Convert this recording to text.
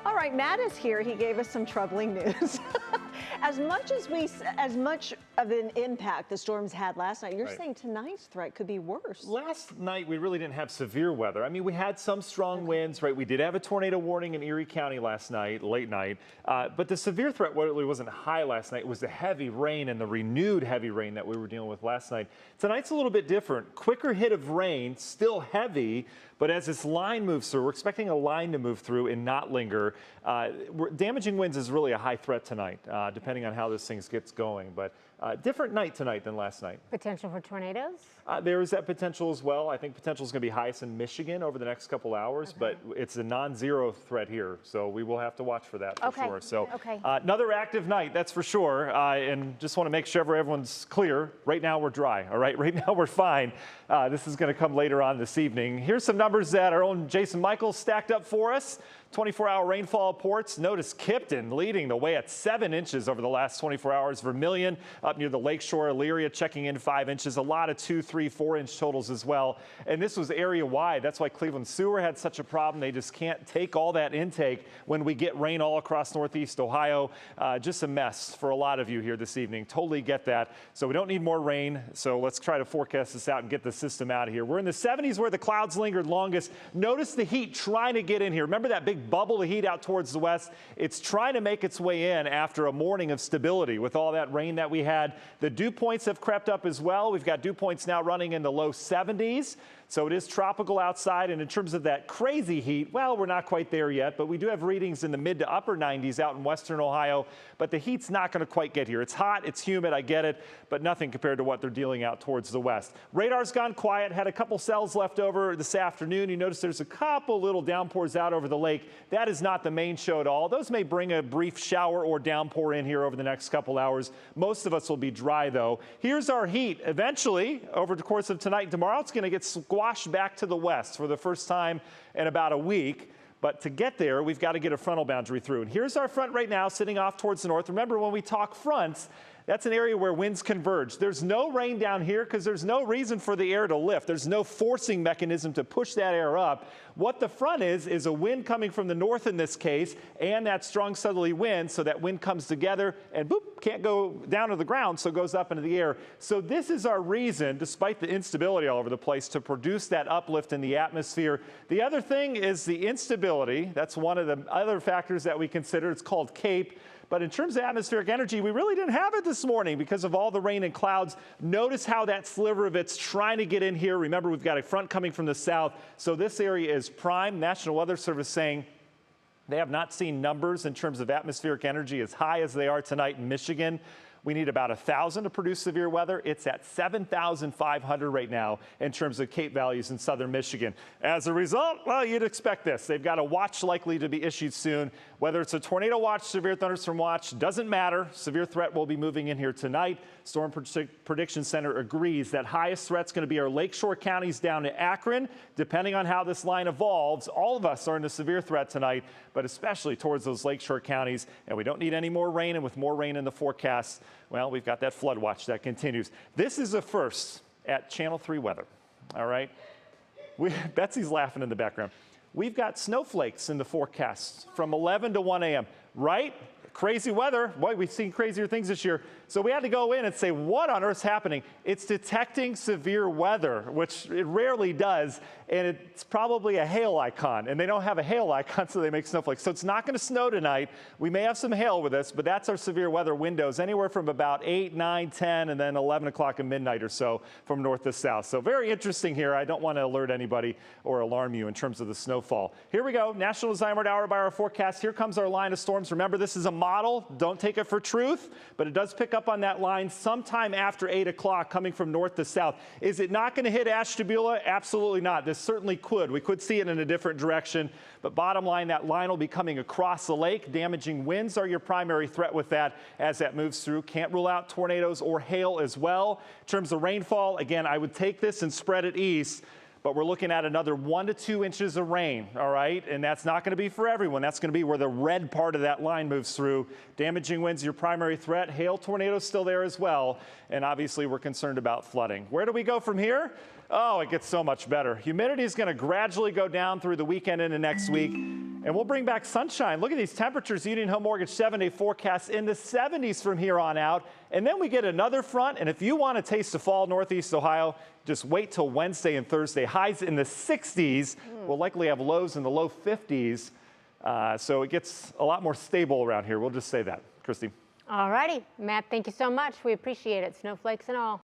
All right, Matt is here. He gave us some troubling news. As much of an impact the storms had last night, you're saying tonight's threat could be worse. Last night, we really didn't have severe weather. I mean, we had some strong winds, right? We did have a tornado warning in Erie County last night, late night. But the severe threat really wasn't high last night. It was the heavy rain and the renewed heavy rain that we were dealing with last night. Tonight's a little bit different. Quicker hit of rain, still heavy, but as this line moves through, we're expecting a line to move through and not linger. Damaging winds is really a high threat tonight, depending on how this thing gets going. But different night tonight than last night. Potential for tornadoes? There is that potential as well. I think potential is going to be highest in Michigan over the next couple hours, but it's a non-zero threat here. So we will have to watch for that for sure. So another active night, that's for sure. And just want to make sure everyone's clear. Right now we're dry, all right? Right now we're fine. This is going to come later on this evening. Here's some numbers that our own Jason Michaels stacked up for us. 24-hour rainfall reports. Notice Kipton leading the way at 7 inches over the last 24 hours. Vermilion up near the lakeshore. Elyria checking in 5 inches. A lot of 2, 3, 4-inch totals as well. And this was area-wide. That's why Cleveland Sewer had such a problem. They just can't take all that intake when we get rain all across Northeast Ohio. Just a mess for a lot of you here this evening. Totally get that. So we don't need more rain. So let's try to forecast this out and get the system out of here. We're in the 70s where the clouds lingered longest. Notice the heat trying to get in here. Remember that big bubble of heat out towards the west? It's trying to make its way in after a morning of stability with all that rain that we had. The dew points have crept up as well. We've got dew points now running in the low 70s. So it is tropical outside, and in terms of that crazy heat, well, we're not quite there yet, but we do have readings in the mid to upper 90s out in western Ohio, but the heat's not going to quite get here. It's hot, it's humid, I get it, but nothing compared to what they're dealing out towards the west. Radar's gone quiet, had a couple cells left over this afternoon. You notice there's a couple little downpours out over the lake. That is not the main show at all. Those may bring a brief shower or downpour in here over the next couple hours. Most of us will be dry, though. Here's our heat. Eventually, over the course of tonight and tomorrow, it's going to get squashed back to the west for the first time in about a week. But to get there, we've got to get a frontal boundary through. And here's our front right now sitting off towards the north. Remember, when we talk fronts, that's an area where winds converge. There's no rain down here because there's no reason for the air to lift. There's no forcing mechanism to push that air up. What the front is a wind coming from the north in this case, and that strong southerly wind, so that wind comes together and boop, can't go down to the ground, so it goes up into the air. So this is our reason, despite the instability all over the place, to produce that uplift in the atmosphere. The other thing is the instability. That's one of the other factors that we consider. It's called CAPE. But in terms of atmospheric energy, we really didn't have it this morning because of all the rain and clouds. Notice how that sliver of it's trying to get in here. Remember, we've got a front coming from the south. So this area is prime. National Weather Service saying they have not seen numbers in terms of atmospheric energy as high as they are tonight in Michigan. We need about 1,000 to produce severe weather. It's at 7,500 right now in terms of CAPE values in southern Michigan. As a result, well, you'd expect this. They've got a watch likely to be issued soon. Whether it's a tornado watch, severe thunderstorm watch, doesn't matter. Severe threat will be moving in here tonight. Storm Prediction Center agrees that highest threat's going to be our lakeshore counties down to Akron. Depending on how this line evolves, all of us are in a severe threat tonight, but especially towards those lakeshore counties. And we don't need any more rain, and with more rain in the forecast, well, we've got that flood watch that continues. This is a first at Channel 3 weather, all right? Betsy's laughing in the background. We've got snowflakes in the forecast from 11 to 1 a.m., right? Crazy weather. Boy, we've seen crazier things this year. So we had to go in and say, what on earth's happening? It's detecting severe weather, which it rarely does, and it's probably a hail icon. And they don't have a hail icon, so they make snowflakes. So it's not going to snow tonight. We may have some hail with us, but that's our severe weather windows, anywhere from about 8, 9, 10, and then 11 o'clock at midnight or so from north to south. So very interesting here. I don't want to alert anybody or alarm you in terms of the snowfall. Here we go. National Design Word Hour by our forecast. Here comes our line of storms. Remember, this is a model. Don't take it for truth, but it does pick up on that line sometime after 8 o'clock coming from north to south. Is it not going to hit Ashtabula? Absolutely not. This certainly could. We could see it in a different direction, but bottom line, that line will be coming across the lake. Damaging winds are your primary threat with that as that moves through. Can't rule out tornadoes or hail as well. In terms of rainfall, again, I would take this and spread it east. but we're looking at another 1 to 2 inches of rain, all right? And that's not going to be for everyone. That's going to be where the red part of that line moves through. Damaging winds, your primary threat. Hail, tornadoes still there as well. And obviously, we're concerned about flooding. Where do we go from here? Oh, it gets so much better. Humidity is going to gradually go down through the weekend into next week, and we'll bring back sunshine. Look at these temperatures. Union Home Mortgage 7-day forecast in the 70s from here on out. And then we get another front, and if you want to taste the fall Northeast Ohio, just wait till Wednesday and Thursday. Highs in the 60s. We'll likely have lows in the low 50s. So it gets a lot more stable around here. We'll just say that. Christy. All righty. Matt, thank you so much. We appreciate it. Snowflakes and all.